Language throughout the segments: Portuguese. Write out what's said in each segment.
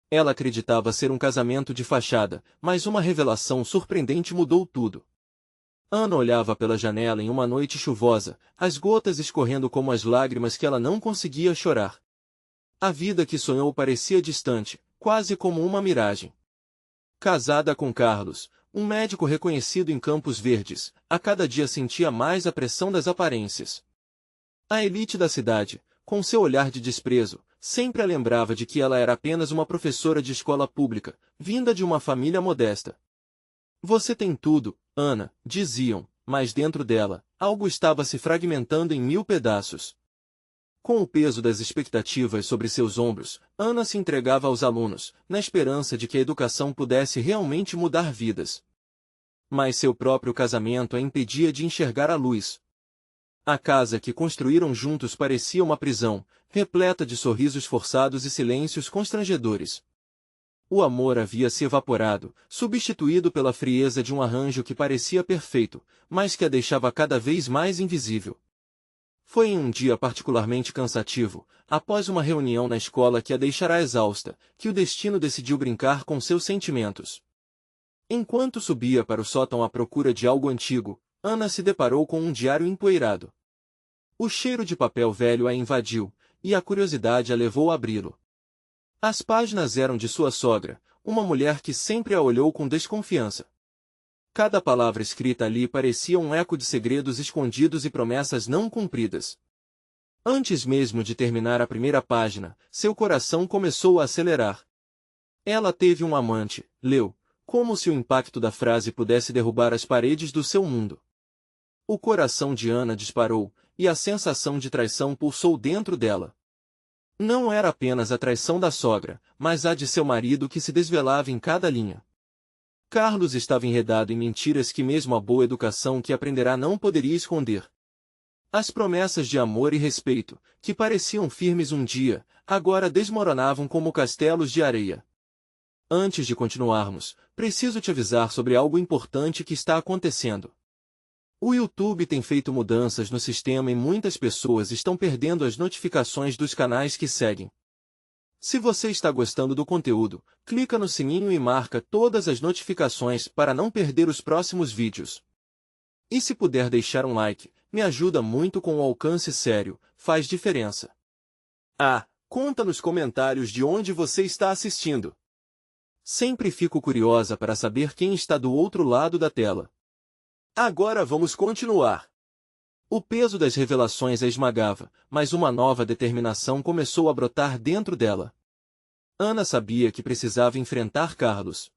Ela acreditava ser um casamento de fachada, mas uma revelação surpreendente mudou tudo. Ana olhava pela janela em uma noite chuvosa, as gotas escorrendo como as lágrimas que ela não conseguia chorar. A vida que sonhou parecia distante, quase como uma miragem. Casada com Carlos, um médico reconhecido em Campos Verdes, a cada dia sentia mais a pressão das aparências. A elite da cidade, com seu olhar de desprezo, sempre a lembrava de que ela era apenas uma professora de escola pública, vinda de uma família modesta. Você tem tudo, Ana, diziam, mas dentro dela, algo estava se fragmentando em mil pedaços. Com o peso das expectativas sobre seus ombros, Ana se entregava aos alunos, na esperança de que a educação pudesse realmente mudar vidas. Mas seu próprio casamento a impedia de enxergar a luz. A casa que construíram juntos parecia uma prisão, repleta de sorrisos forçados e silêncios constrangedores. O amor havia se evaporado, substituído pela frieza de um arranjo que parecia perfeito, mas que a deixava cada vez mais invisível. Foi em um dia particularmente cansativo, após uma reunião na escola que a deixará exausta, que o destino decidiu brincar com seus sentimentos. Enquanto subia para o sótão à procura de algo antigo, Ana se deparou com um diário empoeirado. O cheiro de papel velho a invadiu, e a curiosidade a levou a abri-lo. As páginas eram de sua sogra, uma mulher que sempre a olhou com desconfiança. Cada palavra escrita ali parecia um eco de segredos escondidos e promessas não cumpridas. Antes mesmo de terminar a primeira página, seu coração começou a acelerar. Ela teve um amante, leu, como se o impacto da frase pudesse derrubar as paredes do seu mundo. O coração de Ana disparou, e a sensação de traição pulsou dentro dela. Não era apenas a traição da sogra, mas a de seu marido que se desvelava em cada linha. Carlos estava enredado em mentiras que mesmo a boa educação que aprenderá não poderia esconder. As promessas de amor e respeito, que pareciam firmes um dia, agora desmoronavam como castelos de areia. Antes de continuarmos, preciso te avisar sobre algo importante que está acontecendo. O YouTube tem feito mudanças no sistema e muitas pessoas estão perdendo as notificações dos canais que seguem. Se você está gostando do conteúdo, clica no sininho e marca todas as notificações para não perder os próximos vídeos. E se puder deixar um like, me ajuda muito com o alcance sério, faz diferença. Conta nos comentários de onde você está assistindo. Sempre fico curiosa para saber quem está do outro lado da tela. Agora vamos continuar. O peso das revelações a esmagava, mas uma nova determinação começou a brotar dentro dela. Ana sabia que precisava enfrentar Carlos.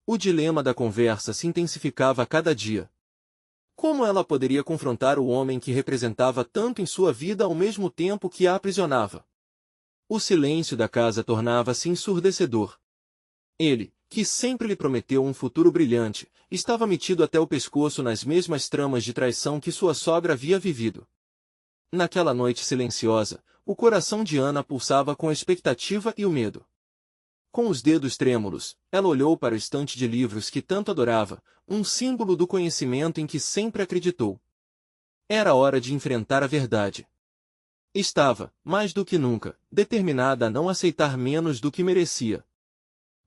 O dilema da conversa se intensificava a cada dia. Como ela poderia confrontar o homem que representava tanto em sua vida ao mesmo tempo que a aprisionava? O silêncio da casa tornava-se ensurdecedor. Ele, que sempre lhe prometeu um futuro brilhante, estava metido até o pescoço nas mesmas tramas de traição que sua sogra havia vivido. Naquela noite silenciosa, o coração de Ana pulsava com a expectativa e o medo. Com os dedos trêmulos, ela olhou para o estante de livros que tanto adorava, um símbolo do conhecimento em que sempre acreditou. Era hora de enfrentar a verdade. Estava, mais do que nunca, determinada a não aceitar menos do que merecia.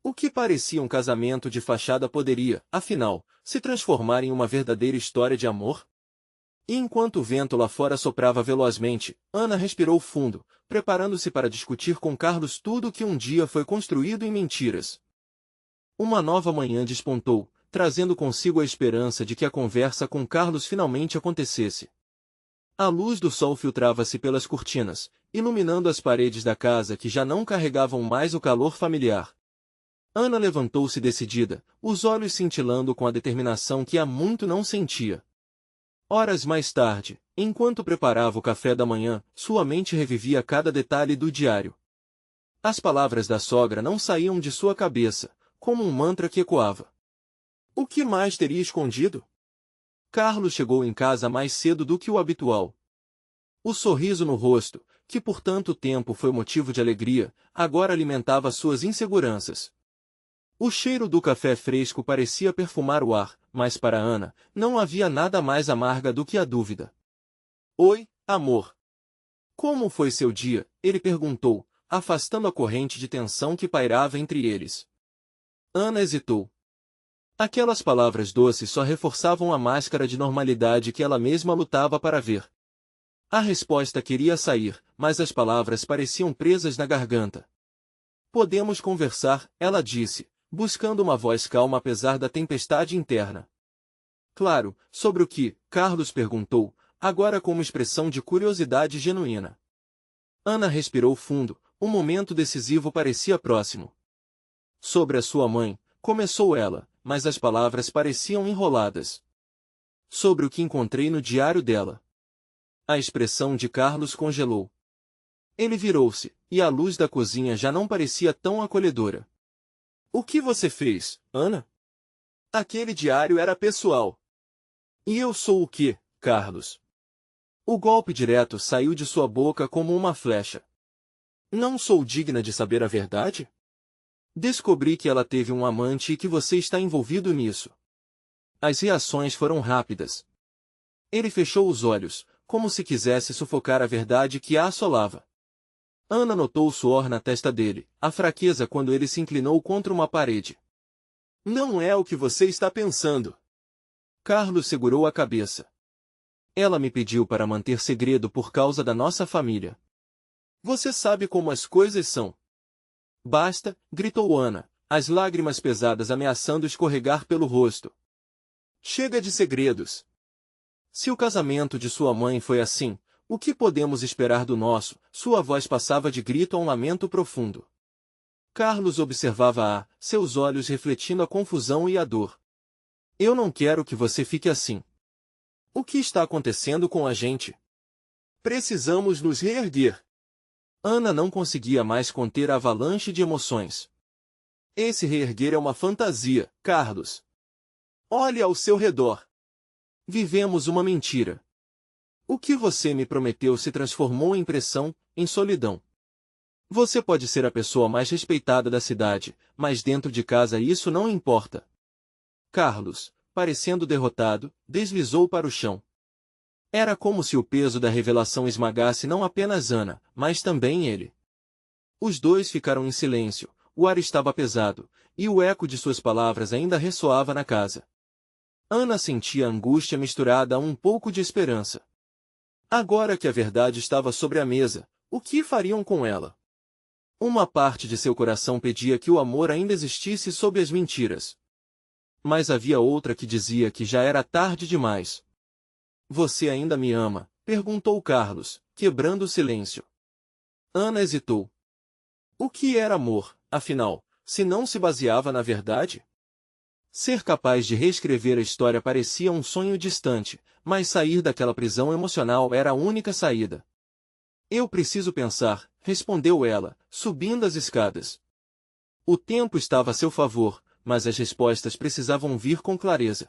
O que parecia um casamento de fachada poderia, afinal, se transformar em uma verdadeira história de amor? E enquanto o vento lá fora soprava velozmente, Ana respirou fundo, preparando-se para discutir com Carlos tudo o que um dia foi construído em mentiras. Uma nova manhã despontou, trazendo consigo a esperança de que a conversa com Carlos finalmente acontecesse. A luz do sol filtrava-se pelas cortinas, iluminando as paredes da casa que já não carregavam mais o calor familiar. Ana levantou-se decidida, os olhos cintilando com a determinação que há muito não sentia. Horas mais tarde, enquanto preparava o café da manhã, sua mente revivia cada detalhe do diário. As palavras da sogra não saíam de sua cabeça, como um mantra que ecoava. O que mais teria escondido? Carlos chegou em casa mais cedo do que o habitual. O sorriso no rosto, que por tanto tempo foi motivo de alegria, agora alimentava suas inseguranças. O cheiro do café fresco parecia perfumar o ar, mas para Ana, não havia nada mais amarga do que a dúvida. Oi, amor. Como foi seu dia? Ele perguntou, afastando a corrente de tensão que pairava entre eles. Ana hesitou. Aquelas palavras doces só reforçavam a máscara de normalidade que ela mesma lutava para ver. A resposta queria sair, mas as palavras pareciam presas na garganta. Podemos conversar, ela disse, buscando uma voz calma apesar da tempestade interna. Claro, sobre o que? Carlos perguntou, agora com uma expressão de curiosidade genuína. Ana respirou fundo, o momento decisivo parecia próximo. Sobre a sua mãe, começou ela, mas as palavras pareciam enroladas. Sobre o que encontrei no diário dela. A expressão de Carlos congelou. Ele virou-se, e a luz da cozinha já não parecia tão acolhedora. O que você fez, Ana? Aquele diário era pessoal. E eu sou o quê, Carlos? O golpe direto saiu de sua boca como uma flecha. Não sou digna de saber a verdade? Descobri que ela teve um amante e que você está envolvido nisso. As reações foram rápidas. Ele fechou os olhos, como se quisesse sufocar a verdade que a assolava. Ana notou o suor na testa dele, a fraqueza quando ele se inclinou contra uma parede. Não é o que você está pensando. Carlos segurou a cabeça. Ela me pediu para manter segredo por causa da nossa família. Você sabe como as coisas são. Basta, gritou Ana, as lágrimas pesadas ameaçando escorregar pelo rosto. Chega de segredos. Se o casamento de sua mãe foi assim, o que podemos esperar do nosso? Sua voz passava de grito a um lamento profundo. Carlos observava-a, seus olhos refletindo a confusão e a dor. Eu não quero que você fique assim. O que está acontecendo com a gente? Precisamos nos reerguer. Ana não conseguia mais conter a avalanche de emoções. Esse reerguer é uma fantasia, Carlos. Olhe ao seu redor. Vivemos uma mentira. O que você me prometeu se transformou em pressão, em solidão. Você pode ser a pessoa mais respeitada da cidade, mas dentro de casa isso não importa. Carlos, parecendo derrotado, deslizou para o chão. Era como se o peso da revelação esmagasse não apenas Ana, mas também ele. Os dois ficaram em silêncio, o ar estava pesado, e o eco de suas palavras ainda ressoava na casa. Ana sentia angústia misturada a um pouco de esperança. Agora que a verdade estava sobre a mesa, o que fariam com ela? Uma parte de seu coração pedia que o amor ainda existisse sob as mentiras. Mas havia outra que dizia que já era tarde demais. Você ainda me ama? Perguntou Carlos, quebrando o silêncio. Ana hesitou. O que era amor, afinal, se não se baseava na verdade? Ser capaz de reescrever a história parecia um sonho distante, mas sair daquela prisão emocional era a única saída. Eu preciso pensar, respondeu ela, subindo as escadas. O tempo estava a seu favor, mas as respostas precisavam vir com clareza.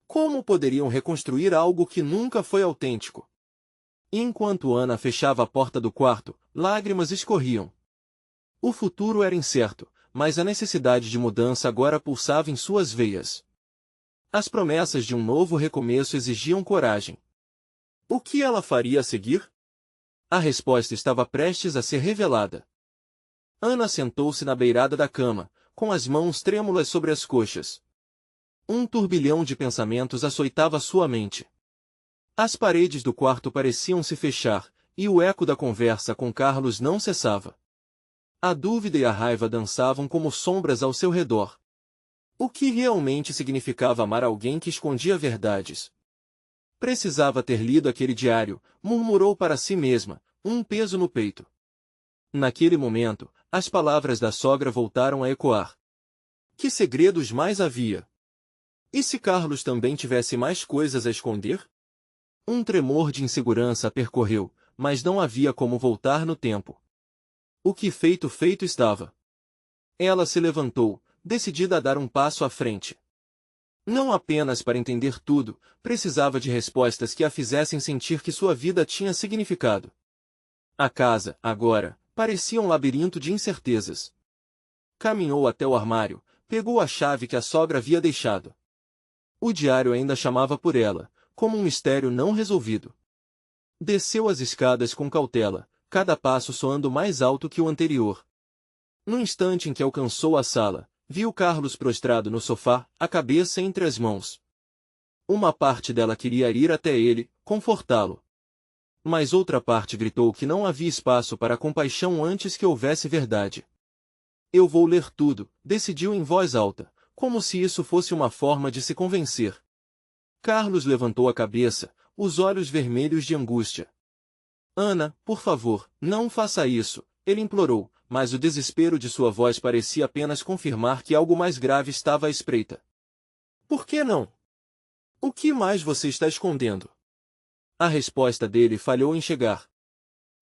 Como poderiam reconstruir algo que nunca foi autêntico? Enquanto Ana fechava a porta do quarto, lágrimas escorriam. O futuro era incerto, mas a necessidade de mudança agora pulsava em suas veias. As promessas de um novo recomeço exigiam coragem. O que ela faria a seguir? A resposta estava prestes a ser revelada. Ana sentou-se na beirada da cama, com as mãos trêmulas sobre as coxas. Um turbilhão de pensamentos açoitava sua mente. As paredes do quarto pareciam se fechar, e o eco da conversa com Carlos não cessava. A dúvida e a raiva dançavam como sombras ao seu redor. O que realmente significava amar alguém que escondia verdades? Precisava ter lido aquele diário, murmurou para si mesma, um peso no peito. Naquele momento, as palavras da sogra voltaram a ecoar. Que segredos mais havia? E se Carlos também tivesse mais coisas a esconder? Um tremor de insegurança a percorreu, mas não havia como voltar no tempo. O que feito estava. Ela se levantou, decidida a dar um passo à frente. Não apenas para entender tudo, precisava de respostas que a fizessem sentir que sua vida tinha significado. A casa, agora, parecia um labirinto de incertezas. Caminhou até o armário, pegou a chave que a sogra havia deixado. O diário ainda chamava por ela, como um mistério não resolvido. Desceu as escadas com cautela, cada passo soando mais alto que o anterior. No instante em que alcançou a sala, viu Carlos prostrado no sofá, a cabeça entre as mãos. Uma parte dela queria ir até ele, confortá-lo. Mas outra parte gritou que não havia espaço para compaixão antes que houvesse verdade. Eu vou ler tudo, decidiu em voz alta, como se isso fosse uma forma de se convencer. Carlos levantou a cabeça, os olhos vermelhos de angústia. Ana, por favor, não faça isso, ele implorou, mas o desespero de sua voz parecia apenas confirmar que algo mais grave estava à espreita. Por que não? O que mais você está escondendo? A resposta dele falhou em chegar.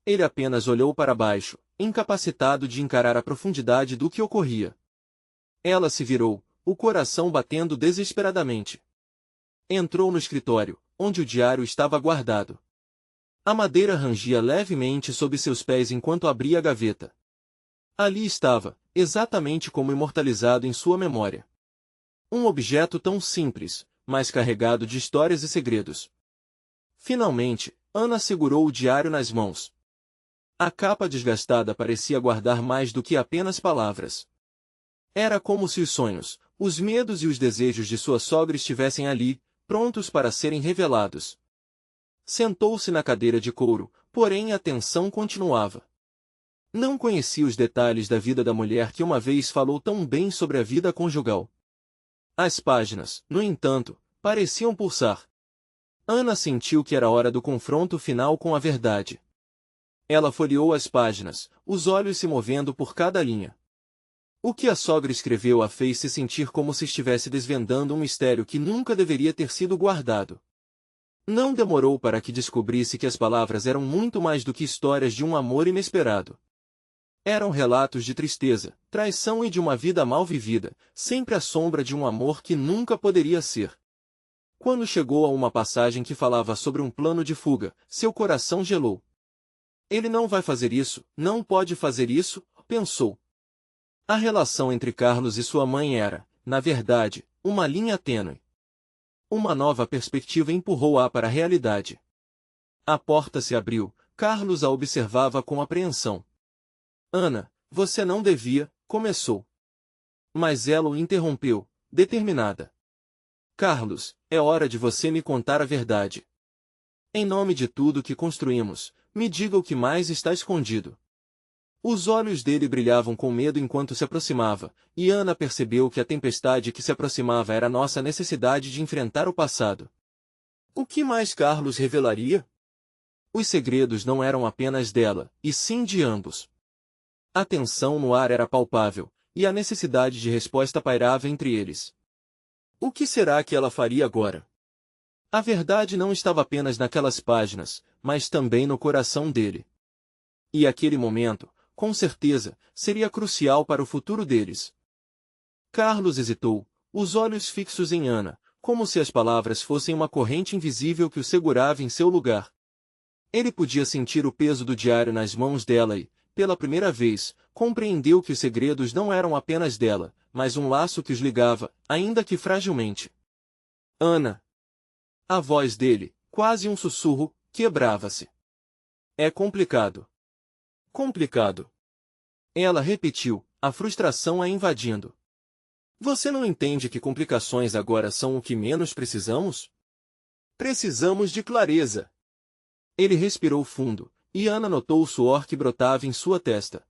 Ele apenas olhou para baixo, incapacitado de encarar a profundidade do que ocorria. Ela se virou, o coração batendo desesperadamente. Entrou no escritório, onde o diário estava guardado. A madeira rangia levemente sob seus pés enquanto abria a gaveta. Ali estava, exatamente como imortalizado em sua memória. Um objeto tão simples, mas carregado de histórias e segredos. Finalmente, Ana segurou o diário nas mãos. A capa desgastada parecia guardar mais do que apenas palavras. Era como se os sonhos, os medos e os desejos de sua sogra estivessem ali, prontos para serem revelados. Sentou-se na cadeira de couro, porém a tensão continuava. Não conhecia os detalhes da vida da mulher que uma vez falou tão bem sobre a vida conjugal. As páginas, no entanto, pareciam pulsar. Ana sentiu que era hora do confronto final com a verdade. Ela folheou as páginas, os olhos se movendo por cada linha. O que a sogra escreveu a fez se sentir como se estivesse desvendando um mistério que nunca deveria ter sido guardado. Não demorou para que descobrisse que as palavras eram muito mais do que histórias de um amor inesperado. Eram relatos de tristeza, traição e de uma vida mal vivida, sempre à sombra de um amor que nunca poderia ser. Quando chegou a uma passagem que falava sobre um plano de fuga, seu coração gelou. Ele não vai fazer isso, não pode fazer isso, pensou. A relação entre Carlos e sua mãe era, na verdade, uma linha tênue. Uma nova perspectiva empurrou-a para a realidade. A porta se abriu, Carlos a observava com apreensão. Ana, você não devia, começou. Mas ela o interrompeu, determinada. Carlos, é hora de você me contar a verdade. Em nome de tudo que construímos, me diga o que mais está escondido. Os olhos dele brilhavam com medo enquanto se aproximava, e Ana percebeu que a tempestade que se aproximava era nossa necessidade de enfrentar o passado. O que mais Carlos revelaria? Os segredos não eram apenas dela, e sim de ambos. A tensão no ar era palpável, e a necessidade de resposta pairava entre eles. O que será que ela faria agora? A verdade não estava apenas naquelas páginas, mas também no coração dele. E aquele momento, com certeza, seria crucial para o futuro deles. Carlos hesitou, os olhos fixos em Ana, como se as palavras fossem uma corrente invisível que o segurava em seu lugar. Ele podia sentir o peso do diário nas mãos dela e, pela primeira vez, compreendeu que os segredos não eram apenas dela, mas um laço que os ligava, ainda que fragilmente. Ana. A voz dele, quase um sussurro, quebrava-se. É complicado. Complicado. Ela repetiu, a frustração a invadindo. Você não entende que complicações agora são o que menos precisamos? Precisamos de clareza. Ele respirou fundo, e Ana notou o suor que brotava em sua testa.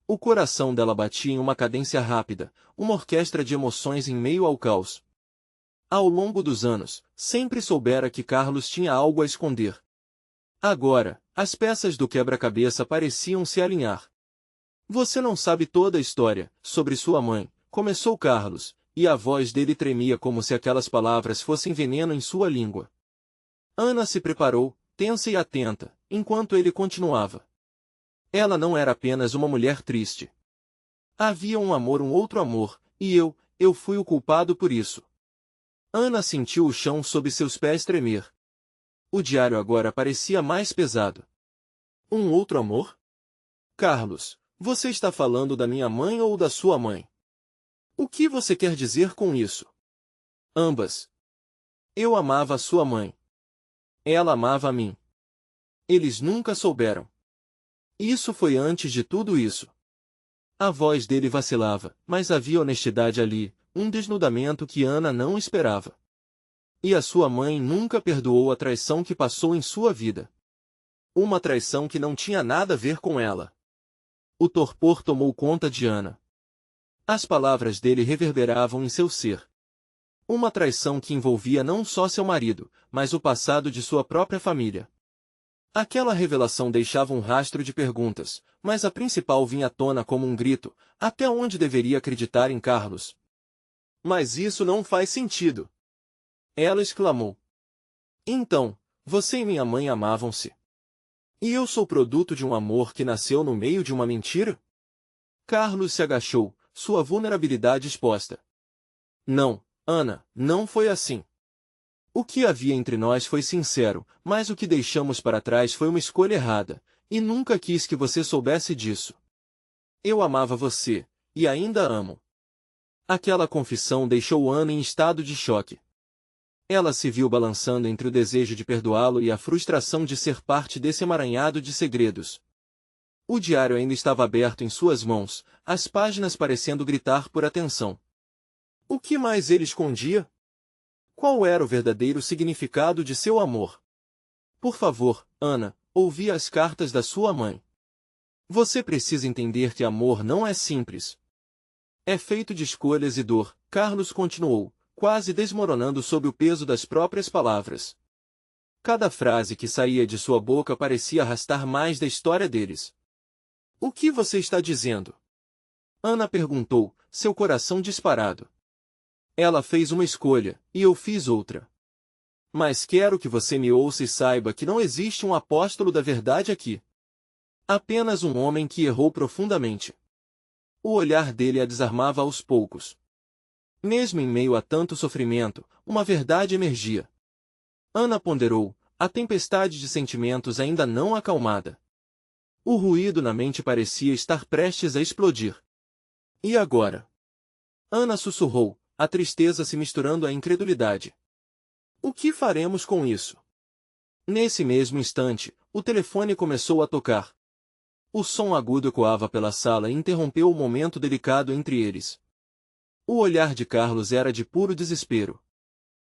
O coração dela batia em uma cadência rápida, uma orquestra de emoções em meio ao caos. Ao longo dos anos, sempre soubera que Carlos tinha algo a esconder. Agora, as peças do quebra-cabeça pareciam se alinhar. Você não sabe toda a história, sobre sua mãe, começou Carlos, e a voz dele tremia como se aquelas palavras fossem veneno em sua língua. Ana se preparou, tensa e atenta, enquanto ele continuava. Ela não era apenas uma mulher triste. Havia um outro amor, e eu fui o culpado por isso. Ana sentiu o chão sob seus pés tremer. O diário agora parecia mais pesado. Um outro amor? Carlos, você está falando da minha mãe ou da sua mãe? O que você quer dizer com isso? Ambas. Eu amava a sua mãe. Ela amava a mim. Eles nunca souberam. Isso foi antes de tudo isso. A voz dele vacilava, mas havia honestidade ali, um desnudamento que Ana não esperava. E a sua mãe nunca perdoou a traição que passou em sua vida. Uma traição que não tinha nada a ver com ela. O torpor tomou conta de Ana. As palavras dele reverberavam em seu ser. Uma traição que envolvia não só seu marido, mas o passado de sua própria família. Aquela revelação deixava um rastro de perguntas, mas a principal vinha à tona como um grito: até onde deveria acreditar em Carlos? Mas isso não faz sentido. Ela exclamou. Então, você e minha mãe amavam-se. E eu sou produto de um amor que nasceu no meio de uma mentira? Carlos se agachou, sua vulnerabilidade exposta. Não, Ana, não foi assim. O que havia entre nós foi sincero, mas o que deixamos para trás foi uma escolha errada, e nunca quis que você soubesse disso. Eu amava você, e ainda amo. Aquela confissão deixou Ana em estado de choque. Ela se viu balançando entre o desejo de perdoá-lo e a frustração de ser parte desse emaranhado de segredos. O diário ainda estava aberto em suas mãos, as páginas parecendo gritar por atenção. O que mais ele escondia? Qual era o verdadeiro significado de seu amor? Por favor, Ana, ouvi as cartas da sua mãe. Você precisa entender que amor não é simples. É feito de escolhas e dor, Carlos continuou, quase desmoronando sob o peso das próprias palavras. Cada frase que saía de sua boca parecia arrastar mais da história deles. O que você está dizendo? Ana perguntou, seu coração disparado. Ela fez uma escolha, e eu fiz outra. Mas quero que você me ouça e saiba que não existe um apóstolo da verdade aqui. Apenas um homem que errou profundamente. O olhar dele a desarmava aos poucos. Mesmo em meio a tanto sofrimento, uma verdade emergia. Ana ponderou, a tempestade de sentimentos ainda não acalmada. O ruído na mente parecia estar prestes a explodir. E agora? Ana sussurrou, a tristeza se misturando à incredulidade. O que faremos com isso? Nesse mesmo instante, o telefone começou a tocar. O som agudo ecoava pela sala e interrompeu o momento delicado entre eles. O olhar de Carlos era de puro desespero.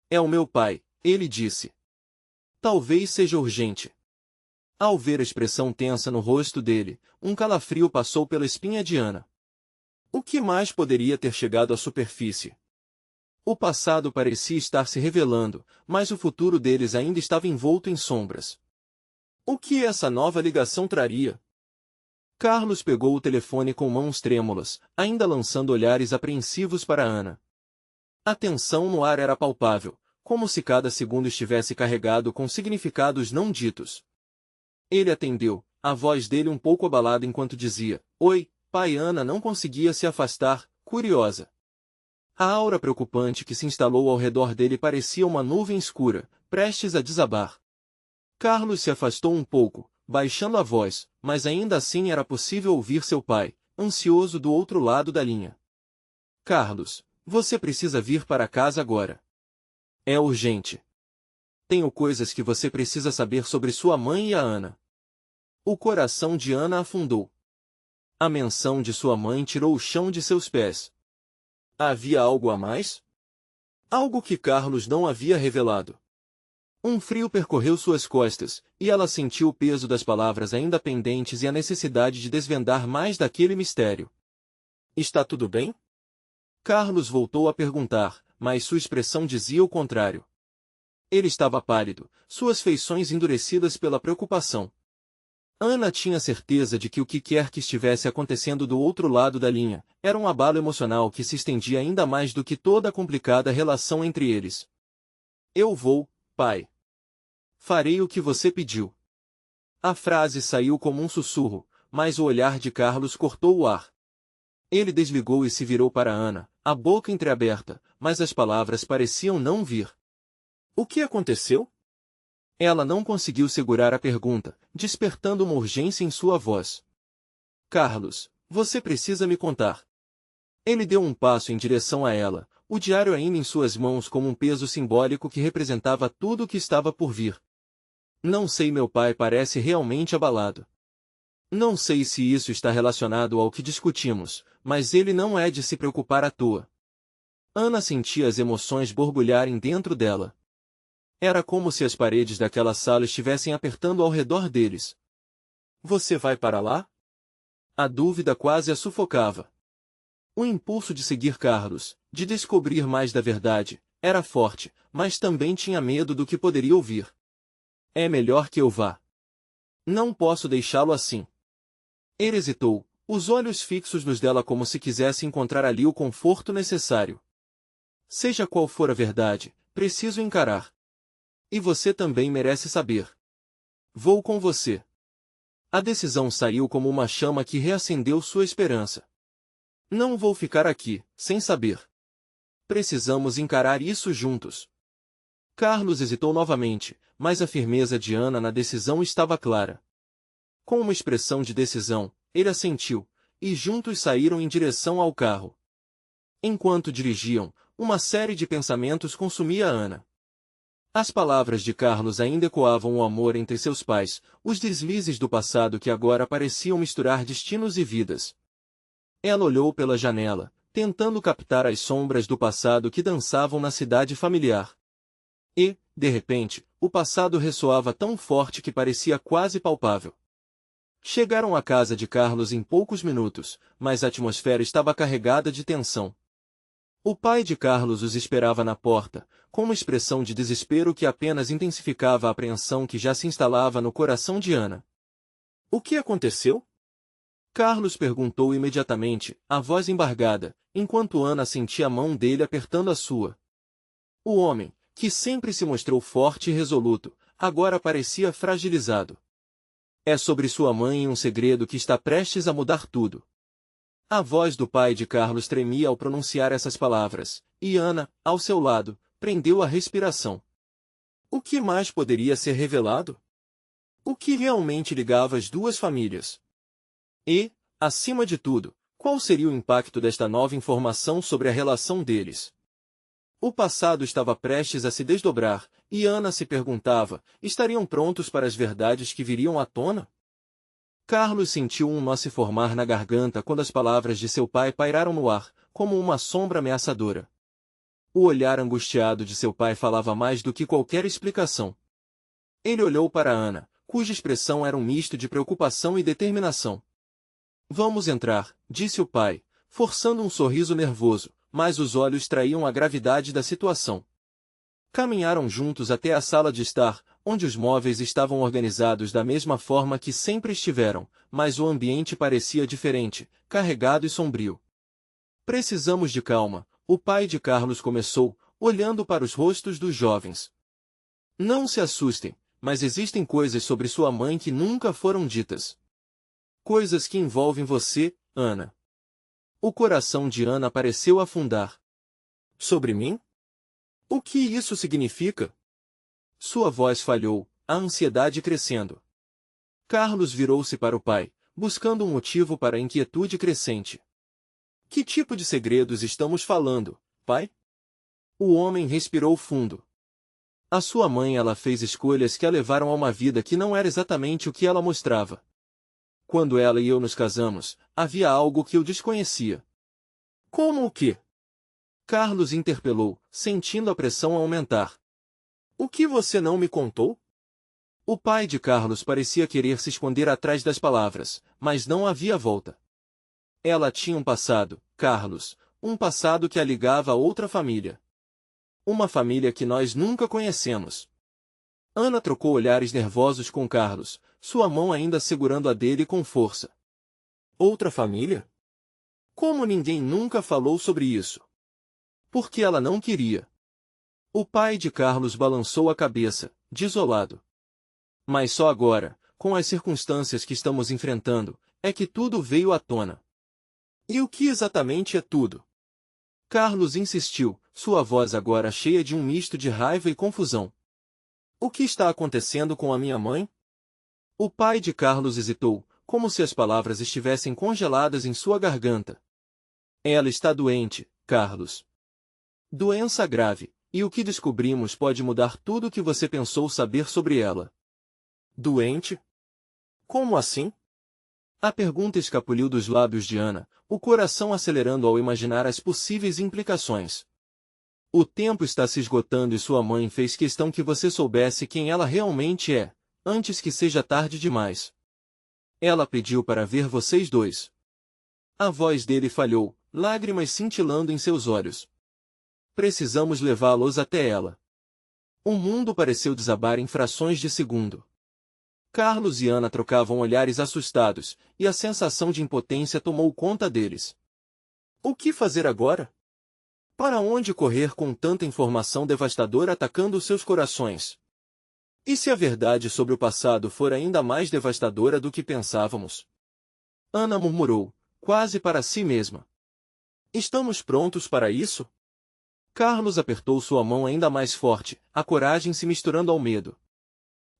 É o meu pai, ele disse. Talvez seja urgente. Ao ver a expressão tensa no rosto dele, um calafrio passou pela espinha de Ana. O que mais poderia ter chegado à superfície? O passado parecia estar se revelando, mas o futuro deles ainda estava envolto em sombras. O que essa nova ligação traria? Carlos pegou o telefone com mãos trêmulas, ainda lançando olhares apreensivos para Ana. A tensão no ar era palpável, como se cada segundo estivesse carregado com significados não ditos. Ele atendeu, a voz dele um pouco abalada enquanto dizia, Oi, pai. Ana não conseguia se afastar, curiosa. A aura preocupante que se instalou ao redor dele parecia uma nuvem escura, prestes a desabar. Carlos se afastou um pouco, baixando a voz, mas ainda assim era possível ouvir seu pai, ansioso do outro lado da linha. Carlos, você precisa vir para casa agora. É urgente. Tenho coisas que você precisa saber sobre sua mãe e a Ana. O coração de Ana afundou. A menção de sua mãe tirou o chão de seus pés. Havia algo a mais? Algo que Carlos não havia revelado. Um frio percorreu suas costas, e ela sentiu o peso das palavras ainda pendentes e a necessidade de desvendar mais daquele mistério. Está tudo bem? Carlos voltou a perguntar, mas sua expressão dizia o contrário. Ele estava pálido, suas feições endurecidas pela preocupação. Ana tinha certeza de que o que quer que estivesse acontecendo do outro lado da linha, era um abalo emocional que se estendia ainda mais do que toda a complicada relação entre eles. Eu vou, pai. Farei o que você pediu. A frase saiu como um sussurro, mas o olhar de Carlos cortou o ar. Ele desligou e se virou para Ana, a boca entreaberta, mas as palavras pareciam não vir. O que aconteceu? Ela não conseguiu segurar a pergunta, despertando uma urgência em sua voz. Carlos, você precisa me contar. Ele deu um passo em direção a ela, o diário ainda em suas mãos como um peso simbólico que representava tudo o que estava por vir. Não sei, meu pai parece realmente abalado. Não sei se isso está relacionado ao que discutimos, mas ele não é de se preocupar à toa. Ana sentia as emoções borbulharem dentro dela. Era como se as paredes daquela sala estivessem apertando ao redor deles. Você vai para lá? A dúvida quase a sufocava. O impulso de seguir Carlos, de descobrir mais da verdade, era forte, mas também tinha medo do que poderia ouvir. É melhor que eu vá. Não posso deixá-lo assim. Ele hesitou, os olhos fixos nos dela como se quisesse encontrar ali o conforto necessário. Seja qual for a verdade, preciso encarar. E você também merece saber. Vou com você. A decisão saiu como uma chama que reacendeu sua esperança. Não vou ficar aqui, sem saber. Precisamos encarar isso juntos. Carlos hesitou novamente, mas a firmeza de Ana na decisão estava clara. Com uma expressão de decisão, ele assentiu, e juntos saíram em direção ao carro. Enquanto dirigiam, uma série de pensamentos consumia Ana. As palavras de Carlos ainda ecoavam o amor entre seus pais, os deslizes do passado que agora pareciam misturar destinos e vidas. Ela olhou pela janela, tentando captar as sombras do passado que dançavam na cidade familiar. E, de repente, o passado ressoava tão forte que parecia quase palpável. Chegaram à casa de Carlos em poucos minutos, mas a atmosfera estava carregada de tensão. O pai de Carlos os esperava na porta, com uma expressão de desespero que apenas intensificava a apreensão que já se instalava no coração de Ana. O que aconteceu? Carlos perguntou imediatamente, a voz embargada, enquanto Ana sentia a mão dele apertando a sua. O homem, que sempre se mostrou forte e resoluto, agora parecia fragilizado. É sobre sua mãe um segredo que está prestes a mudar tudo. A voz do pai de Carlos tremia ao pronunciar essas palavras, e Ana, ao seu lado, prendeu a respiração. O que mais poderia ser revelado? O que realmente ligava as duas famílias? E, acima de tudo, qual seria o impacto desta nova informação sobre a relação deles? O passado estava prestes a se desdobrar, e Ana se perguntava, estariam prontos para as verdades que viriam à tona? Carlos sentiu um nó se formar na garganta quando as palavras de seu pai pairaram no ar, como uma sombra ameaçadora. O olhar angustiado de seu pai falava mais do que qualquer explicação. Ele olhou para Ana, cuja expressão era um misto de preocupação e determinação. Vamos entrar, disse o pai, forçando um sorriso nervoso, mas os olhos traíam a gravidade da situação. Caminharam juntos até a sala de estar, onde os móveis estavam organizados da mesma forma que sempre estiveram, mas o ambiente parecia diferente, carregado e sombrio. Precisamos de calma, o pai de Carlos começou, olhando para os rostos dos jovens. Não se assustem, mas existem coisas sobre sua mãe que nunca foram ditas. Coisas que envolvem você, Ana. O coração de Ana pareceu afundar. Sobre mim? O que isso significa? Sua voz falhou, a ansiedade crescendo. Carlos virou-se para o pai, buscando um motivo para a inquietude crescente. Que tipo de segredos estamos falando, pai? O homem respirou fundo. A sua mãe ela fez escolhas que a levaram a uma vida que não era exatamente o que ela mostrava. Quando ela e eu nos casamos, havia algo que eu desconhecia. Como o quê? Carlos interpelou, sentindo a pressão aumentar. O que você não me contou? O pai de Carlos parecia querer se esconder atrás das palavras, mas não havia volta. Ela tinha um passado, Carlos, um passado que a ligava a outra família. Uma família que nós nunca conhecemos. Ana trocou olhares nervosos com Carlos, sua mão ainda segurando a dele com força. Outra família? Como ninguém nunca falou sobre isso? Porque ela não queria. O pai de Carlos balançou a cabeça, desolado. Mas só agora, com as circunstâncias que estamos enfrentando, é que tudo veio à tona. E o que exatamente é tudo? Carlos insistiu, sua voz agora cheia de um misto de raiva e confusão. O que está acontecendo com a minha mãe? O pai de Carlos hesitou, como se as palavras estivessem congeladas em sua garganta. Ela está doente, Carlos. Doença grave, e o que descobrimos pode mudar tudo o que você pensou saber sobre ela. Doente? Como assim? A pergunta escapuliu dos lábios de Ana, o coração acelerando ao imaginar as possíveis implicações. O tempo está se esgotando e sua mãe fez questão que você soubesse quem ela realmente é, antes que seja tarde demais. Ela pediu para ver vocês dois. A voz dele falhou, lágrimas cintilando em seus olhos. Precisamos levá-los até ela. O mundo pareceu desabar em frações de segundo. Carlos e Ana trocavam olhares assustados, e a sensação de impotência tomou conta deles. O que fazer agora? Para onde correr com tanta informação devastadora atacando seus corações? E se a verdade sobre o passado for ainda mais devastadora do que pensávamos? Ana murmurou, quase para si mesma. Estamos prontos para isso? Carlos apertou sua mão ainda mais forte, a coragem se misturando ao medo.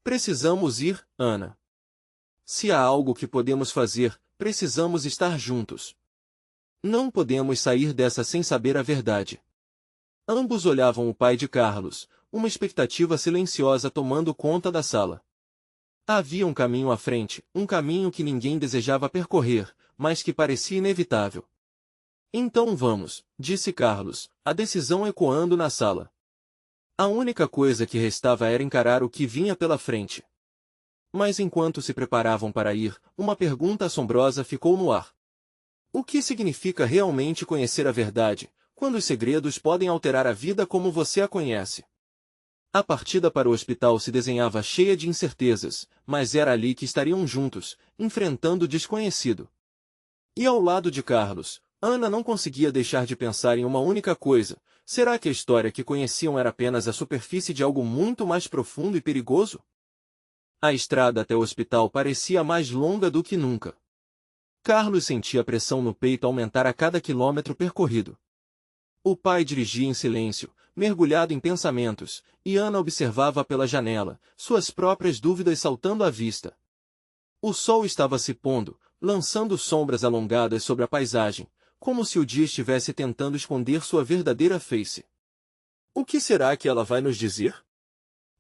Precisamos ir, Ana. Se há algo que podemos fazer, precisamos estar juntos. Não podemos sair dessa sem saber a verdade. Ambos olhavam o pai de Carlos, uma expectativa silenciosa tomando conta da sala. Havia um caminho à frente, um caminho que ninguém desejava percorrer, mas que parecia inevitável. Então vamos, disse Carlos, a decisão ecoando na sala. A única coisa que restava era encarar o que vinha pela frente. Mas enquanto se preparavam para ir, uma pergunta assombrosa ficou no ar. O que significa realmente conhecer a verdade, quando os segredos podem alterar a vida como você a conhece? A partida para o hospital se desenhava cheia de incertezas, mas era ali que estariam juntos, enfrentando o desconhecido. E ao lado de Carlos, Ana não conseguia deixar de pensar em uma única coisa: será que a história que conheciam era apenas a superfície de algo muito mais profundo e perigoso? A estrada até o hospital parecia mais longa do que nunca. Carlos sentia a pressão no peito aumentar a cada quilômetro percorrido. O pai dirigia em silêncio, mergulhado em pensamentos, e Ana observava pela janela, suas próprias dúvidas saltando à vista. O sol estava se pondo, lançando sombras alongadas sobre a paisagem, como se o dia estivesse tentando esconder sua verdadeira face. O que será que ela vai nos dizer?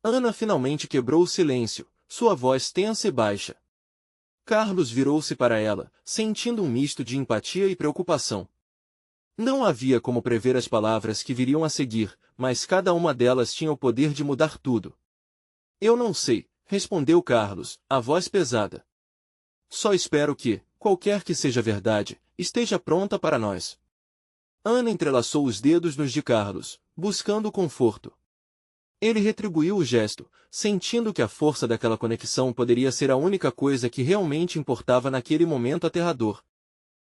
Ana finalmente quebrou o silêncio, sua voz tensa e baixa. Carlos virou-se para ela, sentindo um misto de empatia e preocupação. Não havia como prever as palavras que viriam a seguir, mas cada uma delas tinha o poder de mudar tudo. Eu não sei, respondeu Carlos, a voz pesada. Só espero que, qualquer que seja a verdade, esteja pronta para nós. Ana entrelaçou os dedos nos de Carlos, buscando conforto. Ele retribuiu o gesto, sentindo que a força daquela conexão poderia ser a única coisa que realmente importava naquele momento aterrador.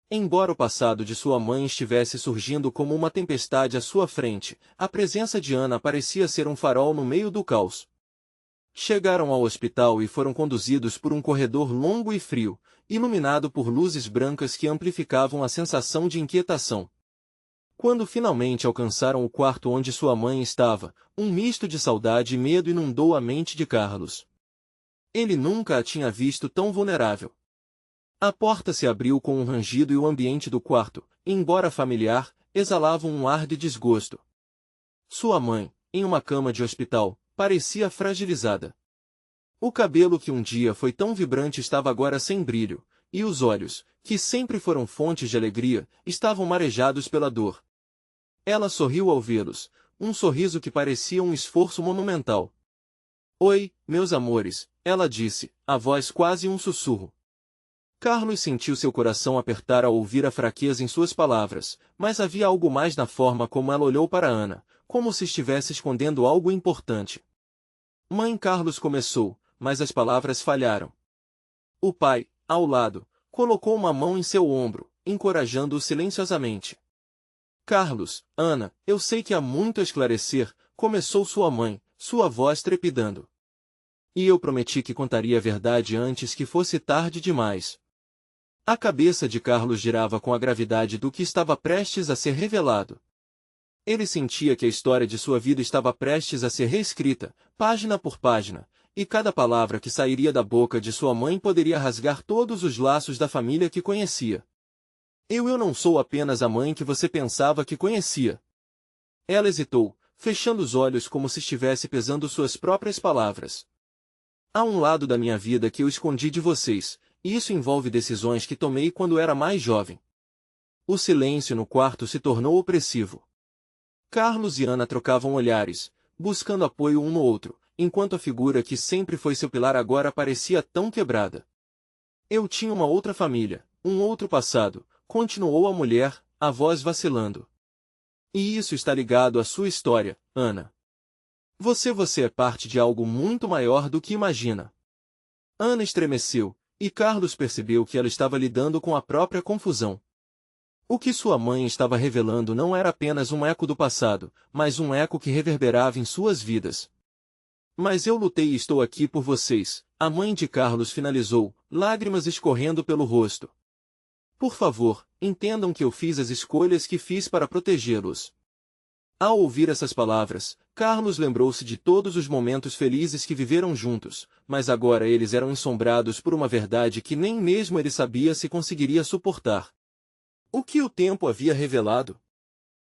Embora o passado de sua mãe estivesse surgindo como uma tempestade à sua frente, a presença de Ana parecia ser um farol no meio do caos. Chegaram ao hospital e foram conduzidos por um corredor longo e frio, iluminado por luzes brancas que amplificavam a sensação de inquietação. Quando finalmente alcançaram o quarto onde sua mãe estava, um misto de saudade e medo inundou a mente de Carlos. Ele nunca a tinha visto tão vulnerável. A porta se abriu com um rangido e o ambiente do quarto, embora familiar, exalava um ar de desgosto. Sua mãe, em uma cama de hospital, parecia fragilizada. O cabelo que um dia foi tão vibrante estava agora sem brilho, e os olhos, que sempre foram fontes de alegria, estavam marejados pela dor. Ela sorriu ao vê-los, um sorriso que parecia um esforço monumental. Oi, meus amores, ela disse, a voz quase um sussurro. Carlos sentiu seu coração apertar ao ouvir a fraqueza em suas palavras, mas havia algo mais na forma como ela olhou para Ana, como se estivesse escondendo algo importante. Mãe, Carlos começou, mas as palavras falharam. O pai, ao lado, colocou uma mão em seu ombro, encorajando-o silenciosamente. Carlos, Ana, eu sei que há muito a esclarecer, começou sua mãe, sua voz trepidando. E eu prometi que contaria a verdade antes que fosse tarde demais. A cabeça de Carlos girava com a gravidade do que estava prestes a ser revelado. Ele sentia que a história de sua vida estava prestes a ser reescrita, página por página, e cada palavra que sairia da boca de sua mãe poderia rasgar todos os laços da família que conhecia. Eu não sou apenas a mãe que você pensava que conhecia. Ela hesitou, fechando os olhos como se estivesse pesando suas próprias palavras. Há um lado da minha vida que eu escondi de vocês, e isso envolve decisões que tomei quando era mais jovem. O silêncio no quarto se tornou opressivo. Carlos e Ana trocavam olhares, buscando apoio um no outro, enquanto a figura que sempre foi seu pilar agora parecia tão quebrada. Eu tinha uma outra família, um outro passado, continuou a mulher, a voz vacilando. E isso está ligado à sua história, Ana. Você é parte de algo muito maior do que imagina. Ana estremeceu, e Carlos percebeu que ela estava lidando com a própria confusão. O que sua mãe estava revelando não era apenas um eco do passado, mas um eco que reverberava em suas vidas. Mas eu lutei e estou aqui por vocês, a mãe de Carlos finalizou, lágrimas escorrendo pelo rosto. Por favor, entendam que eu fiz as escolhas que fiz para protegê-los. Ao ouvir essas palavras, Carlos lembrou-se de todos os momentos felizes que viveram juntos, mas agora eles eram ensombrados por uma verdade que nem mesmo ele sabia se conseguiria suportar. O que o tempo havia revelado?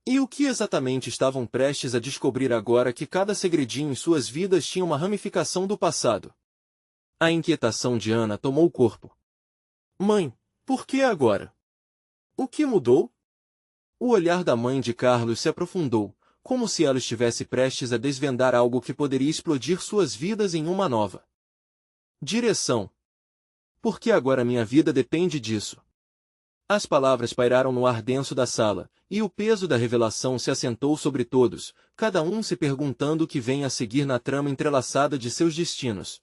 E o que exatamente estavam prestes a descobrir agora que cada segredinho em suas vidas tinha uma ramificação do passado? A inquietação de Ana tomou corpo. Mãe, por que agora? O que mudou? O olhar da mãe de Carlos se aprofundou, como se ela estivesse prestes a desvendar algo que poderia explodir suas vidas em uma nova direção. Porque agora minha vida depende disso. As palavras pairaram no ar denso da sala, e o peso da revelação se assentou sobre todos, cada um se perguntando o que vem a seguir na trama entrelaçada de seus destinos.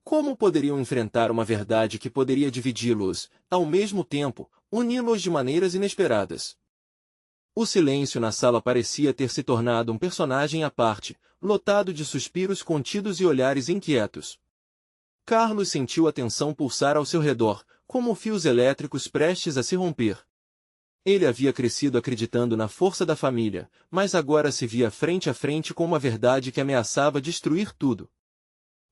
Como poderiam enfrentar uma verdade que poderia dividi-los, ao mesmo tempo, uni-los de maneiras inesperadas? O silêncio na sala parecia ter se tornado um personagem à parte, lotado de suspiros contidos e olhares inquietos. Carlos sentiu a tensão pulsar ao seu redor, como fios elétricos prestes a se romper. Ele havia crescido acreditando na força da família, mas agora se via frente a frente com uma verdade que ameaçava destruir tudo.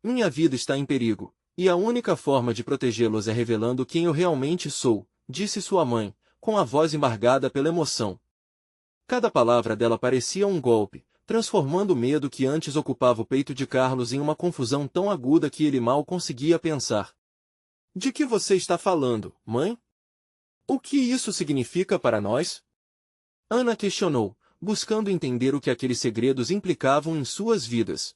Minha vida está em perigo, e a única forma de protegê-los é revelando quem eu realmente sou, disse sua mãe, com a voz embargada pela emoção. Cada palavra dela parecia um golpe, transformando o medo que antes ocupava o peito de Carlos em uma confusão tão aguda que ele mal conseguia pensar. De que você está falando, mãe? O que isso significa para nós? Ana questionou, buscando entender o que aqueles segredos implicavam em suas vidas.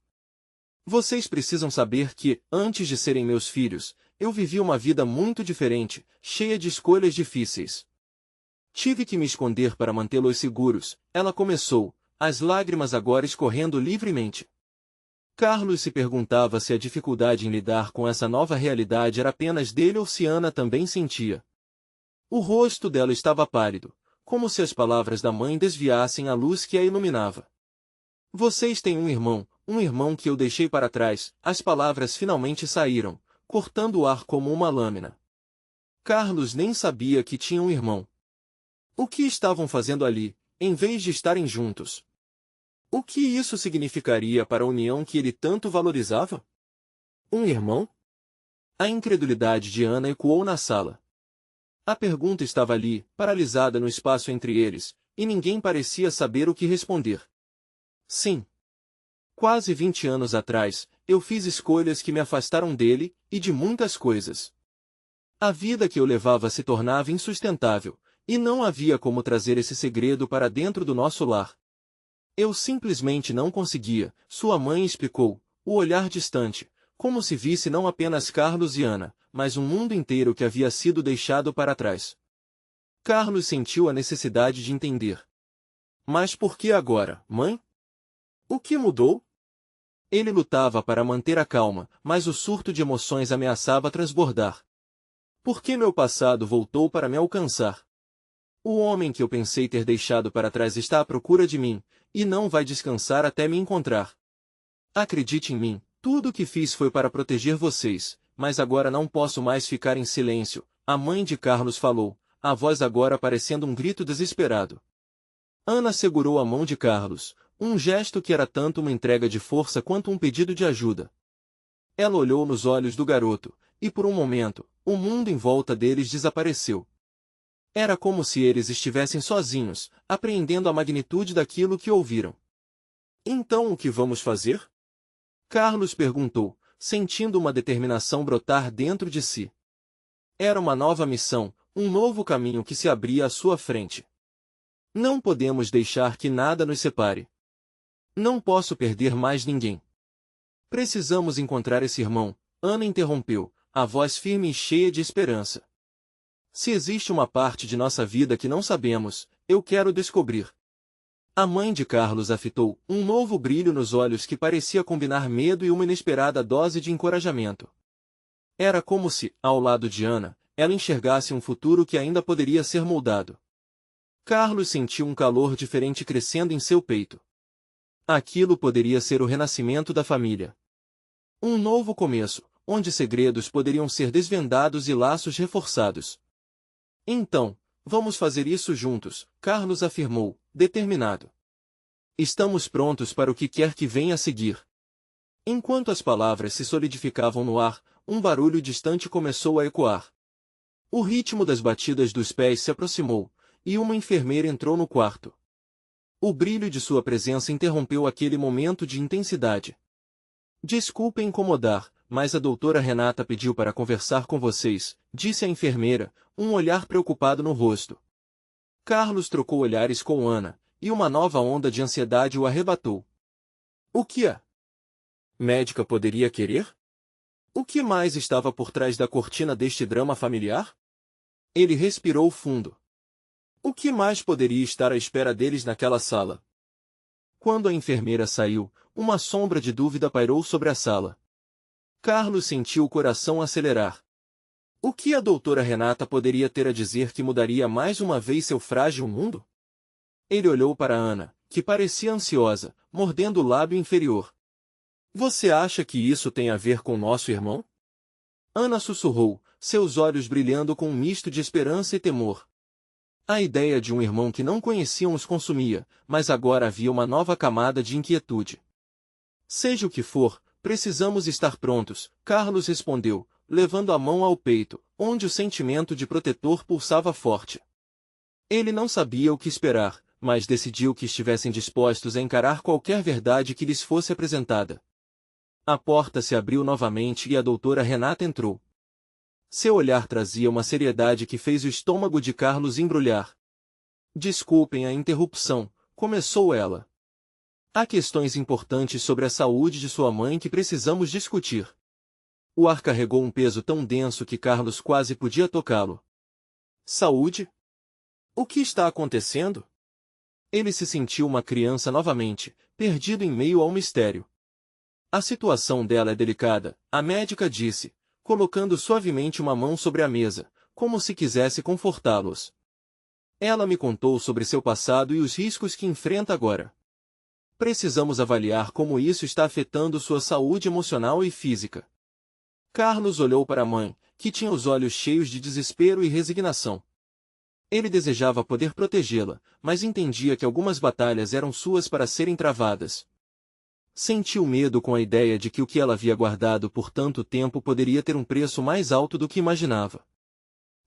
Vocês precisam saber que, antes de serem meus filhos, eu vivi uma vida muito diferente, cheia de escolhas difíceis. Tive que me esconder para mantê-los seguros, ela começou, as lágrimas agora escorrendo livremente. Carlos se perguntava se a dificuldade em lidar com essa nova realidade era apenas dele ou se Ana também sentia. O rosto dela estava pálido, como se as palavras da mãe desviassem a luz que a iluminava. Vocês têm um irmão que eu deixei para trás, as palavras finalmente saíram, cortando o ar como uma lâmina. Carlos nem sabia que tinha um irmão. O que estavam fazendo ali, em vez de estarem juntos? O que isso significaria para a união que ele tanto valorizava? Um irmão? A incredulidade de Ana ecoou na sala. A pergunta estava ali, paralisada no espaço entre eles, e ninguém parecia saber o que responder. Sim. Quase 20 anos atrás, eu fiz escolhas que me afastaram dele, e de muitas coisas. A vida que eu levava se tornava insustentável, e não havia como trazer esse segredo para dentro do nosso lar. Eu simplesmente não conseguia, sua mãe explicou, o olhar distante, como se visse não apenas Carlos e Ana, mas um mundo inteiro que havia sido deixado para trás. Carlos sentiu a necessidade de entender. Mas por que agora, mãe? O que mudou? Ele lutava para manter a calma, mas o surto de emoções ameaçava transbordar. Por que meu passado voltou para me alcançar? O homem que eu pensei ter deixado para trás está à procura de mim, e não vai descansar até me encontrar. Acredite em mim, tudo o que fiz foi para proteger vocês, mas agora não posso mais ficar em silêncio, a mãe de Carlos falou, a voz agora parecendo um grito desesperado. Ana segurou a mão de Carlos, um gesto que era tanto uma entrega de força quanto um pedido de ajuda. Ela olhou nos olhos do garoto, e por um momento, o mundo em volta deles desapareceu. Era como se eles estivessem sozinhos, apreendendo a magnitude daquilo que ouviram. Então o que vamos fazer? Carlos perguntou, sentindo uma determinação brotar dentro de si. Era uma nova missão, um novo caminho que se abria à sua frente. Não podemos deixar que nada nos separe. Não posso perder mais ninguém. Precisamos encontrar esse irmão, Ana interrompeu, a voz firme e cheia de esperança. Se existe uma parte de nossa vida que não sabemos, eu quero descobrir. A mãe de Carlos a fitou, um novo brilho nos olhos que parecia combinar medo e uma inesperada dose de encorajamento. Era como se, ao lado de Ana, ela enxergasse um futuro que ainda poderia ser moldado. Carlos sentiu um calor diferente crescendo em seu peito. Aquilo poderia ser o renascimento da família. Um novo começo, onde segredos poderiam ser desvendados e laços reforçados. Então, vamos fazer isso juntos, Carlos afirmou, determinado. Estamos prontos para o que quer que venha a seguir. Enquanto as palavras se solidificavam no ar, um barulho distante começou a ecoar. O ritmo das batidas dos pés se aproximou, e uma enfermeira entrou no quarto. O brilho de sua presença interrompeu aquele momento de intensidade. Desculpe incomodar, mas a doutora Renata pediu para conversar com vocês, disse a enfermeira, um olhar preocupado no rosto. Carlos trocou olhares com Ana, e uma nova onda de ansiedade o arrebatou. O que a médica poderia querer? O que mais estava por trás da cortina deste drama familiar? Ele respirou fundo. O que mais poderia estar à espera deles naquela sala? Quando a enfermeira saiu, uma sombra de dúvida pairou sobre a sala. Carlos sentiu o coração acelerar. O que a doutora Renata poderia ter a dizer que mudaria mais uma vez seu frágil mundo? Ele olhou para Ana, que parecia ansiosa, mordendo o lábio inferior. Você acha que isso tem a ver com nosso irmão? Ana sussurrou, seus olhos brilhando com um misto de esperança e temor. A ideia de um irmão que não conheciam os consumia, mas agora havia uma nova camada de inquietude. Seja o que for, precisamos estar prontos, Carlos respondeu, levando a mão ao peito, onde o sentimento de protetor pulsava forte. Ele não sabia o que esperar, mas decidiu que estivessem dispostos a encarar qualquer verdade que lhes fosse apresentada. A porta se abriu novamente e a doutora Renata entrou. Seu olhar trazia uma seriedade que fez o estômago de Carlos embrulhar. Desculpem a interrupção, começou ela. Há questões importantes sobre a saúde de sua mãe que precisamos discutir. O ar carregou um peso tão denso que Carlos quase podia tocá-lo. Saúde? O que está acontecendo? Ele se sentiu uma criança novamente, perdido em meio ao mistério. A situação dela é delicada, a médica disse, colocando suavemente uma mão sobre a mesa, como se quisesse confortá-los. Ela me contou sobre seu passado e os riscos que enfrenta agora. Precisamos avaliar como isso está afetando sua saúde emocional e física. Carlos olhou para a mãe, que tinha os olhos cheios de desespero e resignação. Ele desejava poder protegê-la, mas entendia que algumas batalhas eram suas para serem travadas. Sentiu medo com a ideia de que o que ela havia guardado por tanto tempo poderia ter um preço mais alto do que imaginava.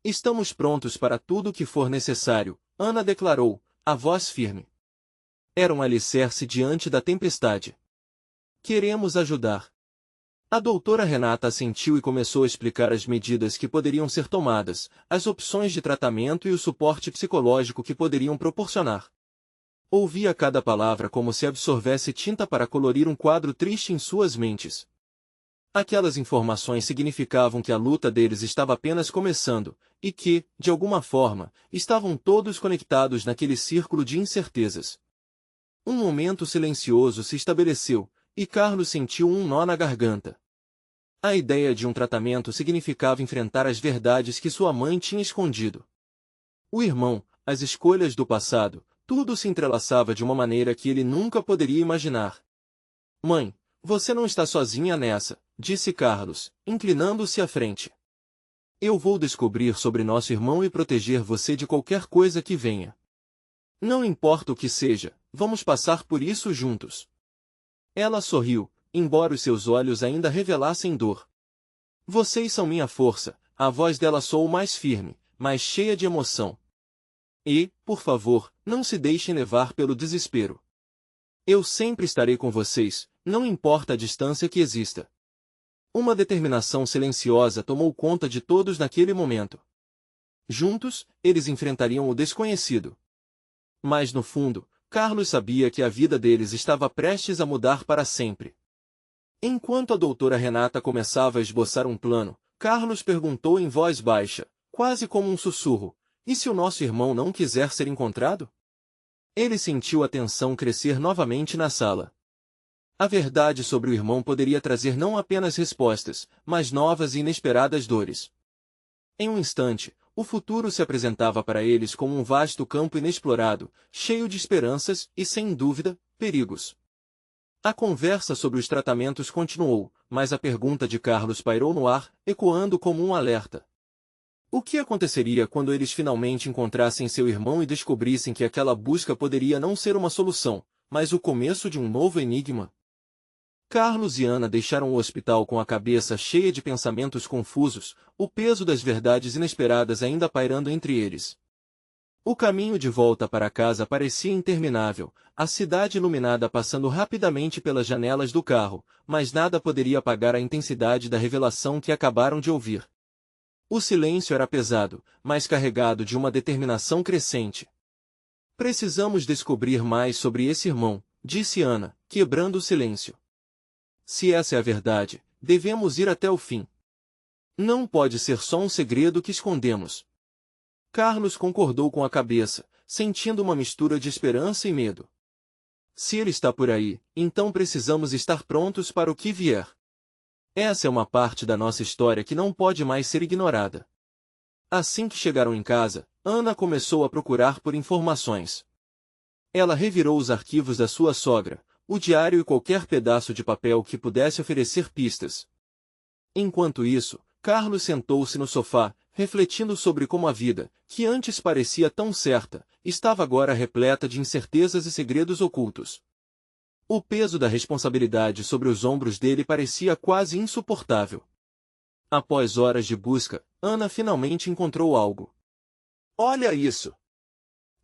Estamos prontos para tudo o que for necessário, Ana declarou, a voz firme. Era um alicerce diante da tempestade. Queremos ajudar. A doutora Renata assentiu e começou a explicar as medidas que poderiam ser tomadas, as opções de tratamento e o suporte psicológico que poderiam proporcionar. Ouvia cada palavra como se absorvesse tinta para colorir um quadro triste em suas mentes. Aquelas informações significavam que a luta deles estava apenas começando, e que, de alguma forma, estavam todos conectados naquele círculo de incertezas. Um momento silencioso se estabeleceu, e Carlos sentiu um nó na garganta. A ideia de um tratamento significava enfrentar as verdades que sua mãe tinha escondido. O irmão, as escolhas do passado, tudo se entrelaçava de uma maneira que ele nunca poderia imaginar. Mãe, você não está sozinha nessa, disse Carlos, inclinando-se à frente. Eu vou descobrir sobre nosso irmão e proteger você de qualquer coisa que venha. Não importa o que seja, vamos passar por isso juntos. Ela sorriu, embora os seus olhos ainda revelassem dor. Vocês são minha força, a voz dela soou mais firme, mais cheia de emoção. E, por favor, não se deixem levar pelo desespero. Eu sempre estarei com vocês, não importa a distância que exista. Uma determinação silenciosa tomou conta de todos naquele momento. Juntos, eles enfrentariam o desconhecido. Mas no fundo, Carlos sabia que a vida deles estava prestes a mudar para sempre. Enquanto a doutora Renata começava a esboçar um plano, Carlos perguntou em voz baixa, quase como um sussurro, e se o nosso irmão não quiser ser encontrado? Ele sentiu a tensão crescer novamente na sala. A verdade sobre o irmão poderia trazer não apenas respostas, mas novas e inesperadas dores. Em um instante, o futuro se apresentava para eles como um vasto campo inexplorado, cheio de esperanças e, sem dúvida, perigos. A conversa sobre os tratamentos continuou, mas a pergunta de Carlos pairou no ar, ecoando como um alerta. O que aconteceria quando eles finalmente encontrassem seu irmão e descobrissem que aquela busca poderia não ser uma solução, mas o começo de um novo enigma? Carlos e Ana deixaram o hospital com a cabeça cheia de pensamentos confusos, o peso das verdades inesperadas ainda pairando entre eles. O caminho de volta para casa parecia interminável, a cidade iluminada passando rapidamente pelas janelas do carro, mas nada poderia apagar a intensidade da revelação que acabaram de ouvir. O silêncio era pesado, mas carregado de uma determinação crescente. Precisamos descobrir mais sobre esse irmão, disse Ana, quebrando o silêncio. Se essa é a verdade, devemos ir até o fim. Não pode ser só um segredo que escondemos. Carlos concordou com a cabeça, sentindo uma mistura de esperança e medo. Se ele está por aí, então precisamos estar prontos para o que vier. Essa é uma parte da nossa história que não pode mais ser ignorada. Assim que chegaram em casa, Ana começou a procurar por informações. Ela revirou os arquivos da sua sogra, o diário e qualquer pedaço de papel que pudesse oferecer pistas. Enquanto isso, Carlos sentou-se no sofá, refletindo sobre como a vida, que antes parecia tão certa, estava agora repleta de incertezas e segredos ocultos. O peso da responsabilidade sobre os ombros dele parecia quase insuportável. Após horas de busca, Ana finalmente encontrou algo. "Olha isso!"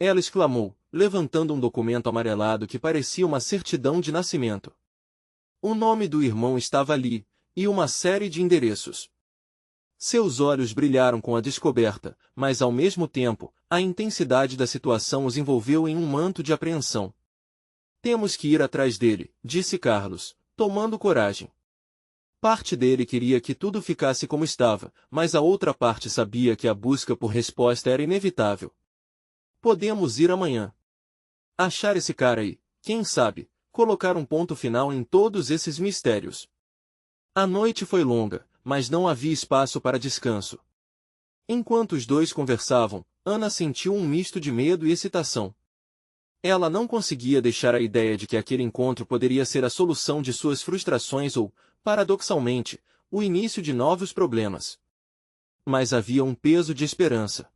ela exclamou, levantando um documento amarelado que parecia uma certidão de nascimento. O nome do irmão estava ali, e uma série de endereços. Seus olhos brilharam com a descoberta, mas ao mesmo tempo, a intensidade da situação os envolveu em um manto de apreensão. "Temos que ir atrás dele", disse Carlos, tomando coragem. Parte dele queria que tudo ficasse como estava, mas a outra parte sabia que a busca por resposta era inevitável. "Podemos ir amanhã. Achar esse cara aí, quem sabe, colocar um ponto final em todos esses mistérios." A noite foi longa, mas não havia espaço para descanso. Enquanto os dois conversavam, Ana sentiu um misto de medo e excitação. Ela não conseguia deixar a ideia de que aquele encontro poderia ser a solução de suas frustrações ou, paradoxalmente, o início de novos problemas. Mas havia um peso de esperança.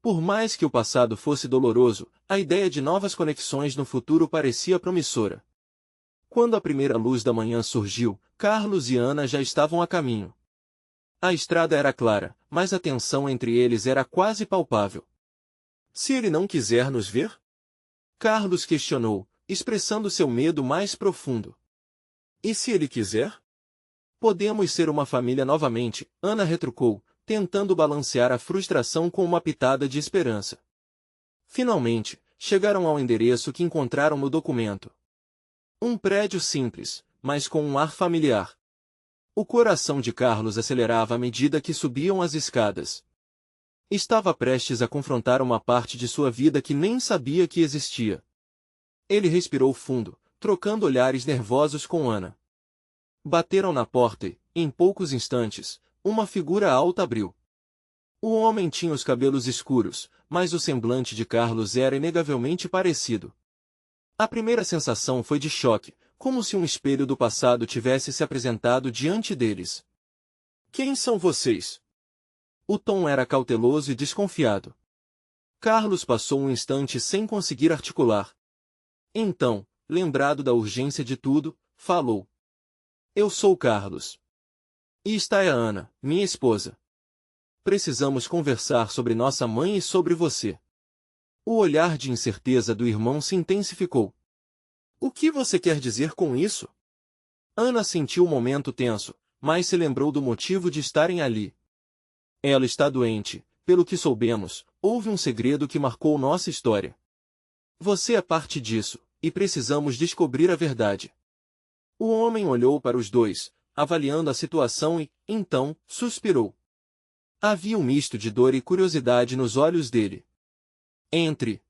Por mais que o passado fosse doloroso, a ideia de novas conexões no futuro parecia promissora. Quando a primeira luz da manhã surgiu, Carlos e Ana já estavam a caminho. A estrada era clara, mas a tensão entre eles era quase palpável. "Se ele não quiser nos ver?" Carlos questionou, expressando seu medo mais profundo. "E se ele quiser? Podemos ser uma família novamente", Ana retrucou, tentando balancear a frustração com uma pitada de esperança. Finalmente, chegaram ao endereço que encontraram no documento. Um prédio simples, mas com um ar familiar. O coração de Carlos acelerava à medida que subiam as escadas. Estava prestes a confrontar uma parte de sua vida que nem sabia que existia. Ele respirou fundo, trocando olhares nervosos com Ana. Bateram na porta e, em poucos instantes, uma figura alta abriu. O homem tinha os cabelos escuros, mas o semblante de Carlos era inegavelmente parecido. A primeira sensação foi de choque, como se um espelho do passado tivesse se apresentado diante deles. "Quem são vocês?" O tom era cauteloso e desconfiado. Carlos passou um instante sem conseguir articular. Então, lembrado da urgência de tudo, falou. "Eu sou Carlos. E está a Ana, minha esposa. Precisamos conversar sobre nossa mãe e sobre você." O olhar de incerteza do irmão se intensificou. "O que você quer dizer com isso?" Ana sentiu um momento tenso, mas se lembrou do motivo de estarem ali. Ela está doente, pelo que soubemos, houve um segredo que marcou nossa história. Você é parte disso, e precisamos descobrir a verdade. O homem olhou para os dois, avaliando a situação e, então, suspirou. Havia um misto de dor e curiosidade nos olhos dele. Entre.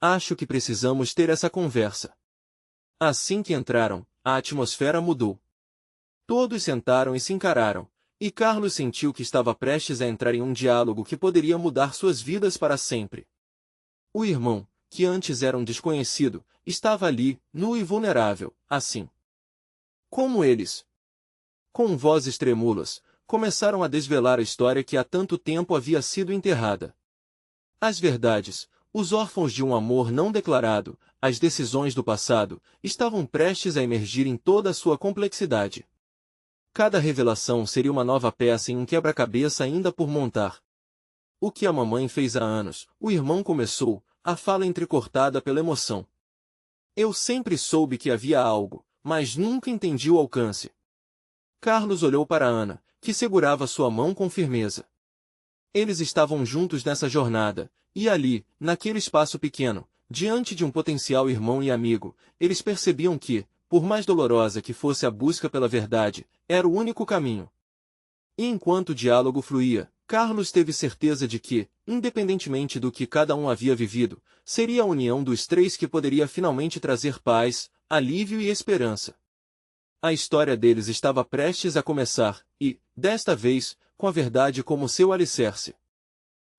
Acho que precisamos ter essa conversa. Assim que entraram, a atmosfera mudou. Todos sentaram e se encararam, e Carlos sentiu que estava prestes a entrar em um diálogo que poderia mudar suas vidas para sempre. O irmão, que antes era um desconhecido, estava ali, nu e vulnerável, assim. Como eles. Com vozes trêmulas, começaram a desvelar a história que há tanto tempo havia sido enterrada. As verdades, os órfãos de um amor não declarado, as decisões do passado, estavam prestes a emergir em toda a sua complexidade. Cada revelação seria uma nova peça em um quebra-cabeça ainda por montar. O que a mamãe fez há anos, o irmão começou, a fala entrecortada pela emoção. Eu sempre soube que havia algo, mas nunca entendi o alcance. Carlos olhou para Ana, que segurava sua mão com firmeza. Eles estavam juntos nessa jornada, e ali, naquele espaço pequeno, diante de um potencial irmão e amigo, eles percebiam que, por mais dolorosa que fosse a busca pela verdade, era o único caminho. E enquanto o diálogo fluía, Carlos teve certeza de que, independentemente do que cada um havia vivido, seria a união dos três que poderia finalmente trazer paz, alívio e esperança. A história deles estava prestes a começar, e, desta vez, com a verdade como seu alicerce.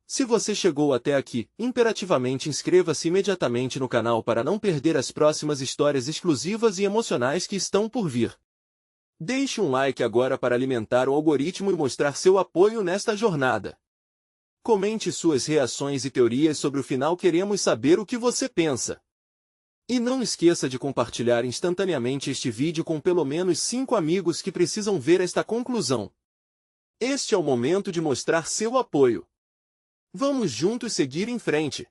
Se você chegou até aqui, imperativamente inscreva-se imediatamente no canal para não perder as próximas histórias exclusivas e emocionais que estão por vir. Deixe um like agora para alimentar o algoritmo e mostrar seu apoio nesta jornada. Comente suas reações e teorias sobre o final, queremos saber o que você pensa. E não esqueça de compartilhar instantaneamente este vídeo com pelo menos 5 amigos que precisam ver esta conclusão. Este é o momento de mostrar seu apoio. Vamos juntos seguir em frente.